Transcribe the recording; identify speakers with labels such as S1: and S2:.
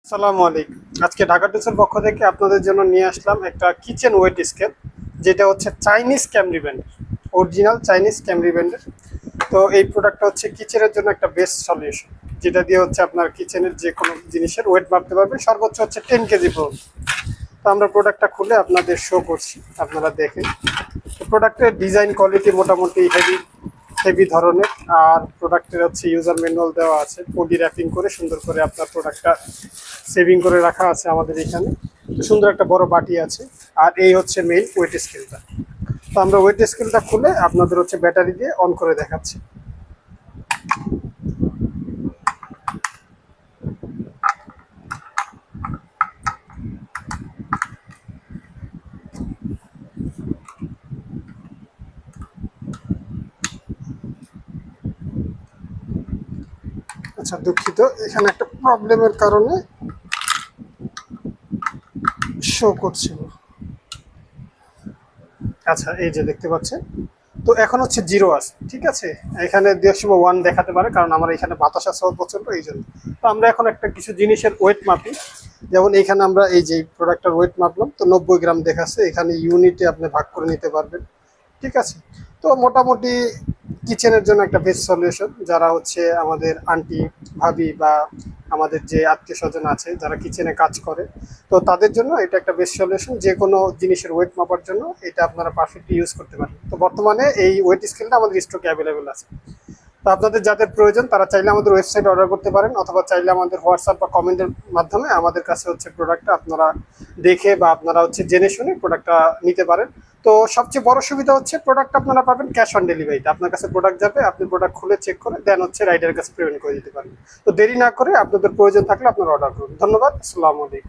S1: সালামু আলাইকুম। আজকে ঢাকা টুসের পক্ষ থেকে আপনাদের জন্য নিয়ে আসলাম একটা কিচেন ওয়েট স্কেল, যেটা হচ্ছে চাইনিজ ক্যামরি ব্র্যান্ডের, অরিজিনাল চাইনিজ ক্যামরি ব্র্যান্ডের। তো এই প্রোডাক্টটা হচ্ছে কিচেনের জন্য একটা বেস্ট সলিউশন, যেটা দিয়ে হচ্ছে আপনার কিচেনের যে কোনো জিনিসের ওয়েট মাপতে পারবেন, সর্বোচ্চ হচ্ছে 10 কেজি পর্যন্ত। তো আমরা প্রোডাক্টটা খুলে আপনাদের শো করছি, আপনারা দেখেন। তো প্রোডাক্টের ডিজাইন কোয়ালিটি মোটামুটি হেভি হেভি ধরনের। আর প্রোডাক্টের হচ্ছে ইউজার ম্যানুয়াল দেওয়া আছে, পলি র্যাপিং করে সুন্দর করে আপনার প্রোডাক্টটা সেভিং করে রাখা আছে আমাদের এখানে। তো সুন্দর একটা বড় বাটি আছে। আর এই হচ্ছে মেইন ওয়েট স্কেলটা। তো আমরা ওয়েট স্কেলটা খুলে আপনাদের হচ্ছে ব্যাটারি দিয়ে অন করে দেখাচ্ছি। আচ্ছা, দুঃখিত, এখানে একটা প্রবলেমের কারণে শো করছিল। আচ্ছা, এই যে দেখতে পাচ্ছেন, তো এখন হচ্ছে জিরো আছে, ঠিক আছে। এখানে 1.1 দেখাতে পারে, কারণ আমার এখানে বাতাস আছে প্রচন্ড, এই জন্য। তো আমরা এখন একটা কিছু জিনিসের ওয়েট মাপি। যেমন এখানে আমরা এই যে প্রোডাক্টের ওয়েট মাপলাম, তো 90 গ্রাম দেখাচ্ছে। এখানে ইউনিটে আপনি ভাগ করে নিতে পারবেন, ঠিক আছে। তো মোটামুটি কিচেনের জন্য একটা বেস্ট সলিউশন। যারা হচ্ছে আমাদের আন্টি, ভাবি বা আমাদের যে আত্মীয় স্বজন আছে যারা কিচেনে কাজ করে, তো তাদের জন্য এটা একটা বেস্ট সলিউশন। যে কোনো জিনিসের ওয়েট মাপার জন্য এটা আপনারা পারফেক্টলি ইউজ করতে পারেন। তো বর্তমানে এই ওয়েট স্কেলটা আমাদের স্টকে অ্যাভেলেবেল আছে। তো আপনাদের যাদের প্রয়োজন তারা চাইলে আমাদের ওয়েবসাইটে অর্ডার করতে পারেন, অথবা চাইলে আমাদের হোয়াটসঅ্যাপ বা কমেন্টের মাধ্যমে আমাদের কাছে হচ্ছে প্রোডাক্টটা আপনারা দেখে বা আপনারা হচ্ছে জেনে শুনে প্রোডাক্টটা নিতে পারেন। তো সবচেয়ে বড় সুবিধা হচ্ছে প্রোডাক্ট আপনারা পাবেন ক্যাশ অন ডেলিভারিতে। আপনার কাছে প্রোডাক্ট যাবে, আপনি প্রোডাক্ট খুলে চেক করে দেন হচ্ছে রাইডারের কাছে পেমেন্ট করে দিতে পারেন। তো দেরি না করে আপনাদের প্রয়োজন থাকলে আপনারা অর্ডার করুন। ধন্যবাদ। আসসালামু আলাইকুম।